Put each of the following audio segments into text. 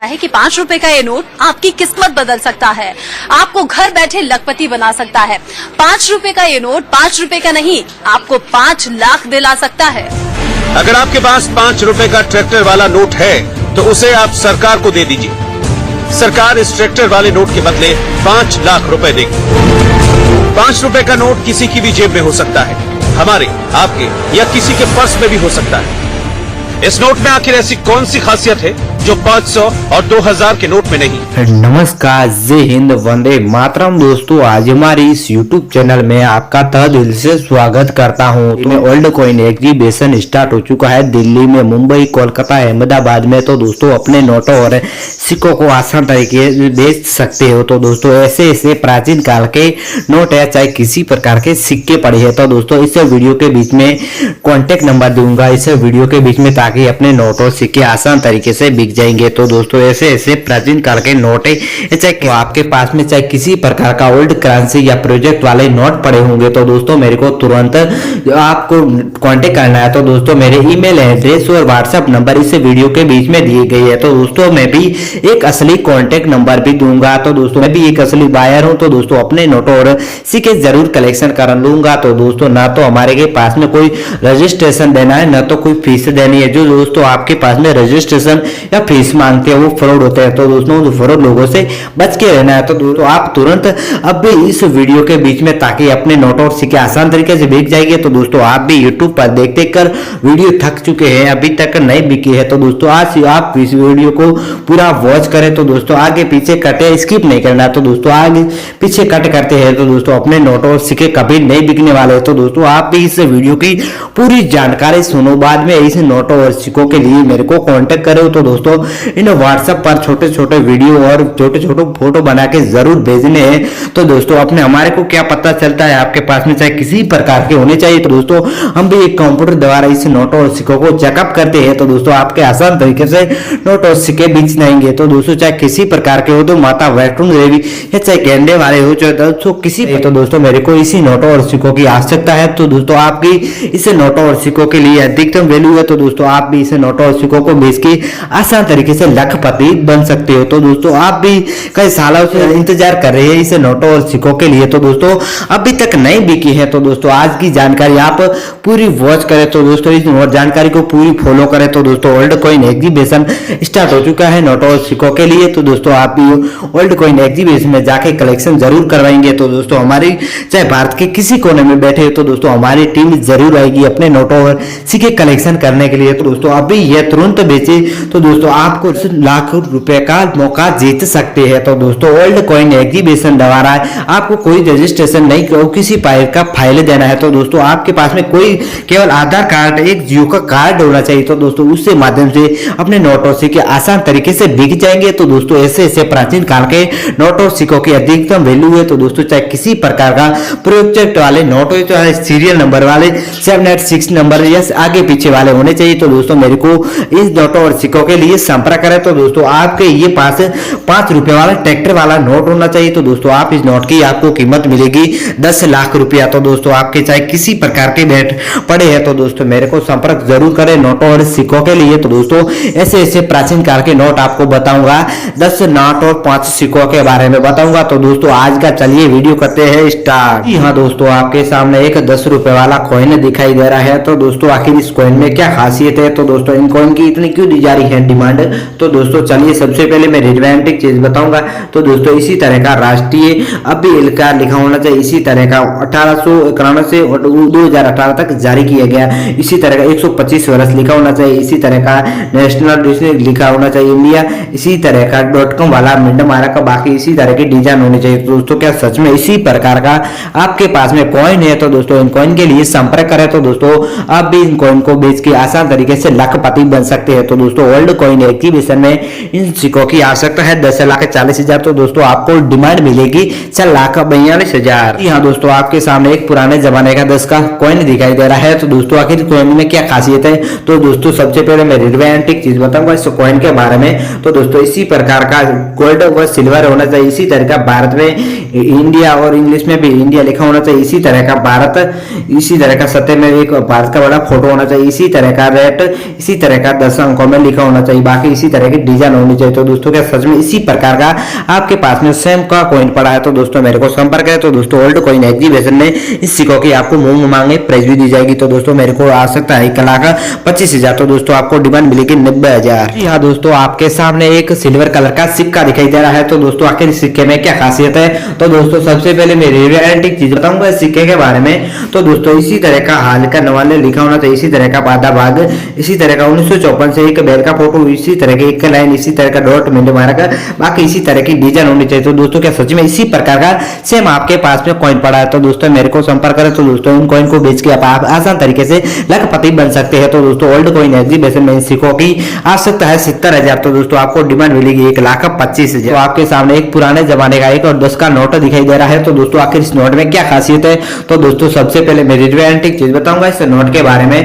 है कि 5 रुपए का ये नोट आपकी किस्मत बदल सकता है, आपको घर बैठे लखपति बना सकता है। 5 रुपए का ये नोट 5 रुपए का नहीं, आपको 5 लाख दिला सकता है। अगर आपके पास 5 रुपए का ट्रैक्टर वाला नोट है तो उसे आप सरकार को दे दीजिए। सरकार इस ट्रैक्टर वाले नोट के बदले 5 लाख रुपए देगी। 5 रुपए का नोट किसी की भी जेब में हो सकता है, हमारे, आपके या किसी के पर्स में भी हो सकता है। इस नोट में आखिर ऐसी कौन सी खासियत है जो 500 और 2000 के नोट में नहीं? नमस्कार, जय हिंद, वंदे मातरम। दोस्तों, आज हमारी इस YouTube चैनल में आपका तहे दिल से स्वागत करता हूं। तो ओल्ड कॉइन एग्जीबिशन स्टार्ट हो चुका है दिल्ली में, मुंबई, कोलकाता, अहमदाबाद में। तो दोस्तों, अपने नोटों और सिक्कों को आसान तरीके से बेच सकते हो। तो दोस्तों, ऐसे ऐसे प्राचीन काल के नोट है, चाहे किसी प्रकार के सिक्के पड़े हैं। तो दोस्तों, इस वीडियो के बीच में कॉन्टेक्ट नंबर दूंगा इस वीडियो के बीच में, ताकि अपने नोट और सिक्के आसान तरीके से बिक जाएंगे। तो दोस्तों, ऐसे ऐसे प्राचीन काल के नोट है, चाहे आपके पास में चाहे किसी प्रकार का ओल्ड करेंसी या प्रोजेक्ट वाले नोट पड़े होंगे, तो दोस्तों मेरे को तुरंत आपको कांटेक्ट करना है। तो दोस्तों, मेरे ईमेल एड्रेस और व्हाट्सएप नंबर इस वीडियो के बीच में दिए गए हैं। तो दोस्तों, मैं भी एक असली कांटेक्ट नंबर भी दूंगा। तो दोस्तों, मैं भी एक असली बायर हूं। तो दोस्तों, अपने नोट और सिक्के जरूर कलेक्शन कर लूंगा। तो दोस्तों, ना तो हमारे के पास में कोई रजिस्ट्रेशन देना है, ना तो कोई फीस देनी है। जो दोस्तों आपके पास में रजिस्ट्रेशन या फीस मांगते हैं वो फ्रॉड होते हैं। तो दोस्तों, फ्रॉड लोगों से बच के रहना है। तो दोस्तों, आप तुरंत अब भी इस वीडियो के बीच में, ताकि अपने नोट और सिक्के आसान तरीके से बिक जाएंगे। तो दोस्तों, आप भी यूट्यूब पर देख देख कर वीडियो थक चुके हैं, अभी तक नहीं बिकी है। तो दोस्तों, आज आप इस वीडियो को पूरा वॉच करें। तो दोस्तों, आगे पीछे कटे स्किप नहीं करना। तो दोस्तों, आगे पीछे कट करते हैं तो दोस्तों अपने नोट और सिक्के कभी नहीं बिकने वाले। तो दोस्तों, आप भी इस वीडियो की पूरी जानकारी सुनो। बाद में इस नोटों और सिक्कों के लिए मेरे को कांटेक्ट करो। तो दोस्तों, इन व्हाट्सएप पर छोटे छोटे वीडियो और छोटे छोटे फोटो बना के जरूर भेजने हैं। तो दोस्तों, अपने हमारे को क्या पता चलता है, आपके पास में चाहे किसी प्रकार के होने चाहिए। तो दोस्तों, हम भी एक कंप्यूटर द्वारा इस नोटों और सिक्कों को चेकअप करते हैं। तो दोस्तों, आपके आसान तरीके से नोट और सिक्के बिक जाएंगे। तो दोस्तों, चाहे किसी प्रकार के हो, तो माता वैष्णो देवी या चाहे गेंडे वाले हो, चाहे दोस्तों किसी, तो दोस्तों मेरे को इसी नोटों और सिक्कों की आवश्यकता है। तो दोस्तों, आपकी इस नोटों और सिक्कों के लिए अधिकतम वैल्यू है। तो दोस्तों, आप भी इस नोटों और सिक्कों को बेच के आसान तरीके से लखपति बन सकते हो। तो दोस्तों, आप भी कई सालों से इंतजार कर रहे हैं इस नोटों और सिक्कों के लिए। तो दोस्तों, अभी तक नहीं बिकी है। तो दोस्तों, आज की जानकारी आप पूरी वॉच करें। तो दोस्तों, इस जानकारी को पूरी फॉलो करें। तो दोस्तों, ओल्ड कॉइन एग्जीबिशन स्टार्ट हो चुका है नोटों और सिक्कों के लिए। तो दोस्तों, आप भी ओल्ड कॉइन एग्जीबिशन में जाके कलेक्शन जरूर करवाएंगे। तो दोस्तों, हमारी चाहे भारत के किसी कोने में बैठे, तो दोस्तों हमारी टीम जरूर आएगी अपने नोटों और सिक्के कलेक्शन करने के लिए। तो दोस्तों, अभी ये तुरंत बेचे तो दोस्तों आपको लाखों रुपए का मौका जीत सकते हैं। तो दोस्तों, ओल्ड कॉइन एग्जीबिशन द्वारा आपको कोई रजिस्ट्रेशन नहीं, किसी फाइल का फाइल देना है। तो दोस्तों, आपके पास में कोई केवल आधार कार्ड, एक जियो का कार्ड होना चाहिए। तो दोस्तों, उससे माध्यम से अपने नोटों सिक्के आसान तरीके से बिक जाएंगे। तो दोस्तों, ऐसे ऐसे प्राचीन काल के नोटों सिक्कों की अधिकतम वैल्यू है। तो दोस्तों, चाहे किसी प्रकार का प्रोजेक्ट वाले नोट हो, चाहे सीरियल नंबर वाले 786 नंबर या आगे पीछे वाले होने चाहिए। तो दोस्तों, मेरे को इस नोटों और सिक्कों के लिए संपर्क करें। तो दोस्तों, आपके ये पास 5 रुपए वाला ट्रैक्टर वाला नोट होना चाहिए। तो दोस्तों, आप इस नोट की आपको कीमत मिलेगी 10 लाख रुपया। तो दोस्तों, आपके चाहे किसी प्रकार के बैठ पड़े हैं, तो दोस्तों मेरे को संपर्क जरूर करें नोटों और सिक्कों के लिए। तो दोस्तों, ऐसे ऐसे प्राचीन काल के नोट आपको बताऊंगा, 10 नोट और 5 सिक्कों के बारे में बताऊंगा। तो दोस्तों, आज का चलिए वीडियो करते हैं स्टार्ट। जी हाँ दोस्तों, आपके सामने एक 10 रुपए वाला कॉइन दिखाई दे रहा है। तो दोस्तों, आखिर इस कॉइन में क्या खासियत है? तो दोस्तों, इन कॉइन की इतनी क्यों दी जा रही है डिमांड? तो दोस्तों, चलिए सबसे पहले मैं रोमांटिक चीज बताऊंगा। तो दोस्तों, इसी तरह का राष्ट्रीय अभिलेखा लिखा होना चाहिए। इसी तरह का 1891 से 2018 तक जारी किया गया। इसी तरह का 125 वर्ष लिखा होना चाहिए। इसी तरह का नेशनल लिखा होना चाहिए इंडिया। इसी तरह का .com वाला मिंड मारा का, बाकी इसी तरह की डिजाइन होनी चाहिए। तो दोस्तों, क्या सच में इसी प्रकार का आपके पास में कॉइन है? तो दोस्तों, इन कॉइन के लिए संपर्क करें। तो दोस्तों, आप भी इन कॉइन को बेच के आसान तरीके से लखपति बन सकते हैं। तो दोस्तों, ओल्ड कॉइन एग्जीबिशन में इन सिक्कों की आवश्यकता है 10,40,000। तो दोस्तों, आपको डिमांड मिलेगी 4,42,000। हाँ दोस्तों, आपके सामने एक पुराने जमाने का 10 का कॉइन दिखाई दे रहा है। तो दोस्तों, आखिर कॉइन में क्या खासियत है? तो दोस्तों, सबसे पहले मैं रोमांटिक चीज बताऊंगा इस कॉइन के बारे में। तो दोस्तों, इसी प्रकार का गोल्ड व सिल्वर होना चाहिए। इसी तरह का भारत में इंडिया और इंग्लिश में भी इंडिया लिखा होना चाहिए। इसी तरह का भारत, इसी तरह का सत्य में एक भारत का बड़ा फोटो होना चाहिए। इसी तरह का रेट, इसी तरह का 10 अंकों में लिखा होना चाहिए। बाकी इसी तरह की डिजाइन होनी चाहिए। तो दोस्तों क्या सच में इसी प्रकार का आपके पास में सेम का कॉइन पड़ा है तो दोस्तों मेरे को संपर्क है। तो दोस्तों ओल्ड कॉइन एग्जीबिशन में इस सिक्कों की आपको मुंह मांगे प्राइस भी दी जाएगी। तो दोस्तों मेरे को आ सकता है 1,25,000। तो दोस्तों आपको डिमांड मिलेगी 90,000। यहाँ दोस्तों आपके सामने एक सिल्वर कलर का सिक्का दिखाई दे रहा है। तो दोस्तों आखिर इस सिक्के में क्या खासियत है, तो दोस्तों सबसे पहले मैं रियलिस्टिक चीज बताऊंगा इस सिक्के के बारे में। तो दोस्तों इसी तरह का हाल का नवाले लिखा होना चाहिए, इसी तरह का आधा भाग, इसी तरह का 1954 से एक बैल का फोटो, इसी तरह की एक लाइन, इसी तरह का डॉट मिनट मारा का, बाकी इसी तरह की डिजाइन होनी चाहिए। तो दोस्तों क्या सच में इसी प्रकार का सेम आपके पास में कॉइन पड़ा है तो दोस्तों मेरे को संपर्क करें। तो दोस्तों इन कॉइन को बेच के आप आसान तरीके से लखपति बन सकते हैं। तो दोस्तों ओल्ड कॉइन एग्जीबिशन में सिक्कों की आवश्यकता है 70,000। तो दोस्तों आपको डिमांड मिलेगी 1,25,000। तो आपके सामने एक पुराने जमाने का 1 और 10 का नोट दिखाई दे रहा है। तो दोस्तों आखिर इस नोट में क्या खासियत है, तो दोस्तों सबसे पहले मैं रियलिस्टिक चीज बताऊंगा इस नोट के बारे में।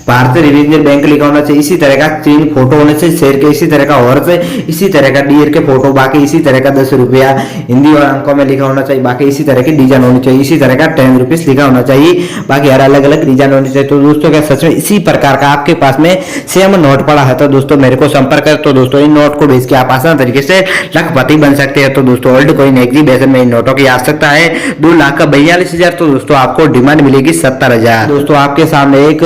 भारतीय रिजर्व बैंक लिखा होना चाहिए, इसी तरह का 3 फोटो होने से शेर के, इसी तरह का हॉर्स, इसी तरह का डियर के फोटो, बाकी इसी तरह का 10 रुपया हिंदी और अंकों में लिखा होना चाहिए, बाकी इसी तरह की डिजाइन होनी चाहिए, इसी तरह का 10 रुपीज लिखा होना चाहिए, बाकी हर अलग अलग डिजाइन होनी चाहिए। तो दोस्तों क्या सच में इसी प्रकार का आपके पास में सेम नोट पड़ा है तो दोस्तों मेरे को संपर्क करें। तो दोस्तों इन नोट को बेच के आप आसान तरीके से लखपति बन सकते हैं। तो दोस्तों ओल्ड कॉइन एग्जीबिशन में इन नोटों की आवश्यकता है 2,42,000। तो दोस्तों आपको डिमांड मिलेगी 70,000। दोस्तों आपके सामने एक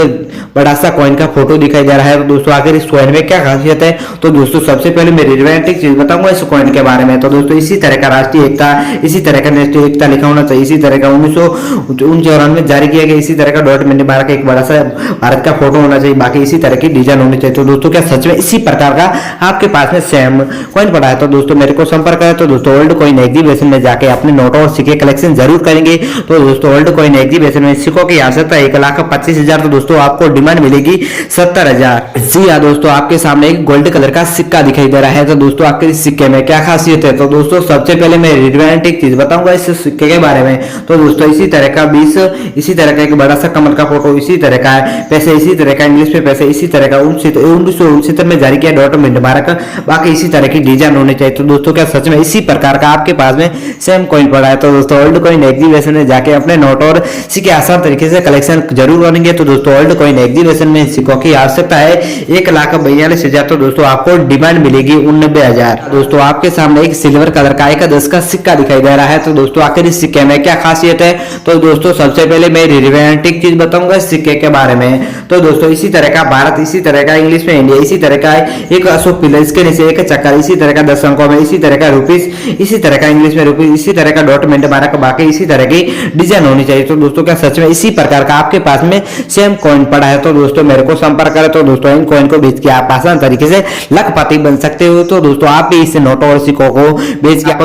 बड़ा सा कॉइन का फोटो दिखाई दे रहा है। तो दोस्तों आखिर इस कॉइन में क्या खासियत है, तो दोस्तों सबसे पहले मैं रियलिस्टिक चीज बताऊंगा इस कॉइन के बारे में। तो दोस्तों इसी तरह का राष्ट्रीय एकता, इसी तरह का नेशनल एकता लिखा होना चाहिए, इसी तरह का 1954 में जारी किया गया, इसी तरह का डॉट मिनट मारा का एक बड़ा सा भारत का फोटो होना चाहिए, बाकी इसी तरह की डिजाइन होनी चाहिए। तो दोस्तों क्या सच में इसी प्रकार का आपके पास में सेम कॉइन पड़ा है तो दोस्तों मेरे को संपर्क करें। तो दोस्तों ओल्ड कॉइन एग्जीबिशन में जाके अपने नोट और सिक्के कलेक्शन जरूर करेंगे। तो दोस्तों ओल्ड कॉइन एग्जीबिशन में सिक्कों की आवश्यकता है 1,25,000। तो दोस्तों आपको डिमांड मिलेगी 70,000। जी हाँ दोस्तों आपके सामने एक गोल्ड कलर का सिक्का दिखाई दे रहा है। तो दोस्तों आखिर इस सिक्के में क्या खासियत है, तो दोस्तों सबसे पहले मैं रियलिस्टिक चीज बताऊंगा इस सिक्के के बारे में। तो दोस्तों इसी तरह का 20, इसी तरह का एक बड़ा सा कमल का फोटो, इसी तरह का पैसे, इसी तरह का इंग्लिश में पैसे, इसी तरह का 1969 में जारी किया डॉट मिनट मारा का, बाकी इसी तरह की डिजाइन होनी चाहिए। तो दोस्तों क्या सच में इसी प्रकार का आपके पास में सेम कॉइन पड़ा है तो दोस्तों ओल्ड कॉइन एग्जीबिशन में जाके अपने नोट और सिक्के आसान तरीके से कलेक्शन जरूर करेंगे। तो दोस्तों ओल्ड कॉइन एग्जीबिशन में सिक्कों की आवश्यकता है 1,42,000। तो दोस्तों आपको डिमांड मिलेगी 90,000। दोस्तों आपके सामने एक सिल्वर कलर का 1 10 का सिक्का दिखाई दे रहा है। तो दोस्तों आखिर इस सिक्के में क्या खासियत है, तो दोस्तों सबसे पहले मैं रियलिस्टिक चीज बताऊंगा इस सिक्के के बारे में। तो दोस्तों इसी तरह का भारत, इसी तरह का इंग्लिश में इंडिया, इसी तरह का एक अशोक पिलर, इसके नीचे एक चक्कर, इसी तरह का 10 अंकों में, इसी तरह का रुपीस, इसी तरह का इंग्लिश में रुपीस, इसी तरह का डॉट मिनट मारा का, बाकी इसी तरह की डिजाइन होनी चाहिए। तो दोस्तों क्या सच में इसी प्रकार का आपके पास में सेम कॉइन पड़ा है तो दोस्तों मेरे को संपर्क करें। तो दोस्तों इन कॉइन को बेच के आप आसान तरीके से लखपति बन सकते हो। तो दोस्तों आप भी इस नोटों और सिक्कों को बेच के, आप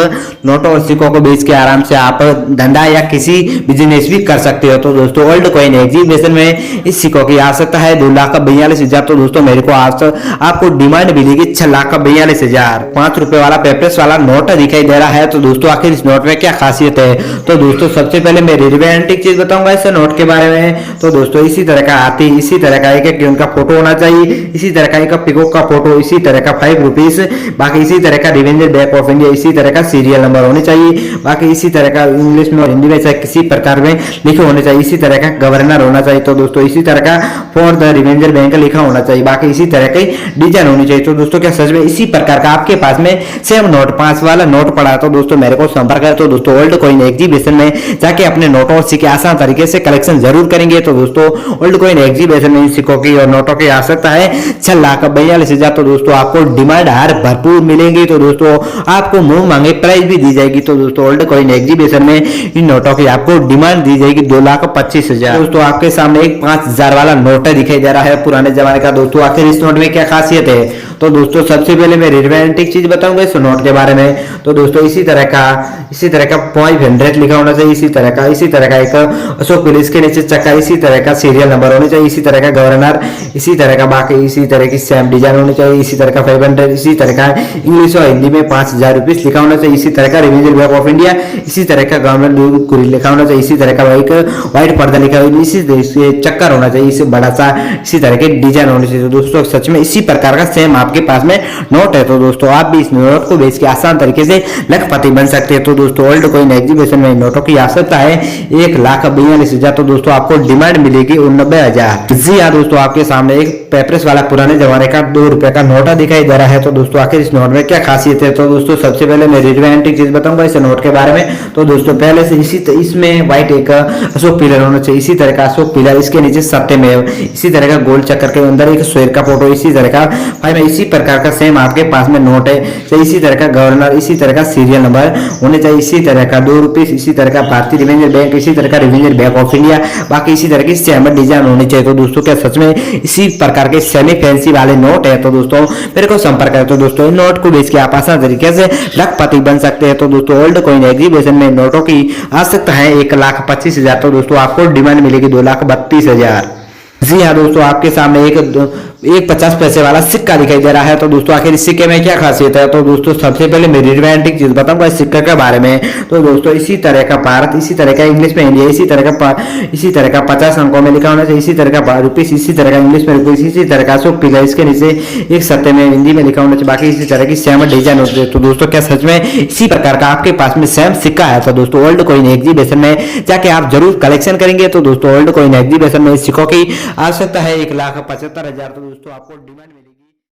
नोटों और सिक्कों को बेच के आराम से आप धंधा या किसी बिजनेस भी कर सकते हो। तो दोस्तों ओल्ड कॉइन एग्जीबिशन में इस सिक्कों की आवश्यकता है 2,42,000। तो दोस्तों मेरे को आपको डिमांड मिलेगी 6,42,000। 5 रुपए वाला पेपर्स वाला नोट दिखाई दे रहा है। तो दोस्तों आखिर इस नोट में क्या खासियत है, तो दोस्तों सबसे पहले मैं रियलिस्टिक चीज बताऊंगा इस नोट के बारे में। तो दोस्तों इसी तरह का हाथी, इसी तरह का एक उनका फोटो होना चाहिए, इसी तरह का एक पिकॉक का फोटो, इसी तरह का 5 रुपीस, बाकी इसी तरह का रिवेंजर बैंक ऑफ इंडिया, इसी तरह का सीरियल नंबर होने चाहिए, बाकी इसी तरह का इंग्लिश में और हिंदी में चाहे किसी प्रकार में लिखे होने चाहिए, इसी तरह का गवर्नर होना चाहिए। तो दोस्तों इसी तरह का फॉर द रिवेंजर बैंक लिखा होना चाहिए, बाकी इसी तरह की डिजाइन होनी चाहिए। तो दोस्तों क्या सच में इसी प्रकार का आपके पास में सेम नोट 5 वाला नोट पड़ा है तो दोस्तों मेरे को संपर्क करें। तो दोस्तों ओल्ड कॉइन एग्जीबिशन में जाके अपने नोटों और सिक्के आसान तरीके से कलेक्शन जरूर करेंगे। तो दोस्तों ओल्ड कॉइन एग्जीबिशन में इन सिक्कों की और नोटों की आवश्यकता है 6,42,000। तो दोस्तों आपको डिमांड हार भरपूर मिलेंगी। तो दोस्तों आपको मुंह मांगे प्राइस भी दी जाएगी। तो दोस्तों ओल्ड कॉइन एग्जीबिशन में इन नोटों की आपको डिमांड दी जाएगी 2,25,000। दोस्तों आपके सामने एक 5,000 वाला नोट दिखाई दे रहा है पुराने जमाने का। दोस्तों आखिर इस नोट में क्या खासियत है, तो दोस्तों सबसे पहले मैं रियलिस्टिक चीज बताऊंगा इस नोट के बारे में। तो दोस्तों इसी तरह का 500 लिखा होना चाहिए, इसी तरह का एक अशोक पुलिस के नीचे चक्का, इसी तरह का सीरियल नंबर होने चाहिए, इसी तरह का गवर्नर, इसी तरह का बाकी इसी तरह की सेम डिजाइन होनी चाहिए, इसी तरह का 500, इसी तरह का इंग्लिश और हिंदी में 5,000 रुपीस लिखा होना चाहिए, इसी तरह का रिवेंजर बैंक ऑफ इंडिया, इसी तरह का गवर्नमेंट लिखा होना चाहिए, इसी तरह का एक व्हाइट पर्दा लिखा हुआ, इसी चक्कर होना चाहिए, इसे बड़ा सा इसी तरह के डिजाइन होनी चाहिए। तो दोस्तों सच में इसी प्रकार का सेम आपके पास में नोट है तो दोस्तों आप भी इस नोट को बेच के आसान तरीके से लखपति बन सकते हैं। तो दोस्तों ओल्ड कॉइन एग्जीबिशन में नोटों की आवश्यकता है 1,42,000। तो दोस्तों आपको डिमांड मिलेगी 89,000। जी हाँ दोस्तों, आपके सामने एक पेपरस वाला पुराने जमाने का 2 रुपए का नोटा दिखाई दे रहा है। तो दोस्तों आखिर इस नोट में क्या खासियत है, तो दोस्तों सबसे पहले मैं रिलेवेंट चीज बताऊंगा इस नोट के बारे में। तो दोस्तों पहले से इसमें व्हाइट एक अशोक पिलर होना चाहिए, इसी तरह का अशोक पिलर, इसके नीचे सत्य में इसी तरह का गोल चक्कर के अंदर एक शेर का फोटो, इसी तरह का भाई में इसी प्रकार का सेम आपके पास में नोट है। तो इसी तरह का गवर्नर, इसी तरह का सीरियल नंबर होने चाहिए, इसी तरह का 2 रुपये, इसी तरह का भारतीय रिवेंजर बैंक, इसी तरह का रिवेंजर बैंक ऑफ इंडिया, बाकी इसी तरह की सेम डिजाइन होनी चाहिए। तो दोस्तों क्या सच में इसी प्रकार के सेमी फैंसी वाले नोट है? तो दोस्तों मेरे को संपर्क करें। तो दोस्तों इन नोट को बेच के आप आसान तरीके से लखपति बन सकते हैं। तो दोस्तों ओल्ड कॉइन एग्जीबिशन में नोटों की आवश्यकता है 1,25,000। तो दोस्तों आपको डिमांड मिलेगी 2,32,000। जी हाँ दोस्तों, आपके सामने एक 50 पैसे वाला सिक्का दिखाई दे रहा है। तो दोस्तों आखिर इस सिक्के में क्या खासियत है, तो दोस्तों सबसे पहले मैं रिलेवेंट चीज बताऊंगा इस सिक्के के बारे में। तो दोस्तों इसी तरह का भारत, इसी तरह का इंग्लिश में इंडिया, इसी तरह का 50 अंकों में लिखा होना चाहिए, इसी तरह का रुपीस, इसी तरह का इंग्लिश में रुपीस, इसी तरह का अशोक पिलर, इसके नीचे एक सत्य में हिंदी में लिखा होना चाहिए, बाकी इसी तरह की सेम डिजाइन होती है। तो दोस्तों क्या सच में इसी प्रकार का आपके पास में सेम सिक्का है? तो दोस्तों ओल्ड कॉइन एग्जीबिशन में जाके आप जरूर कलेक्शन करेंगे। तो दोस्तों ओल्ड कॉइन एग्जीबिशन में इस सिक्कों की आवश्यकता है 1,75,000। तो दोस्तों आपको डिमांड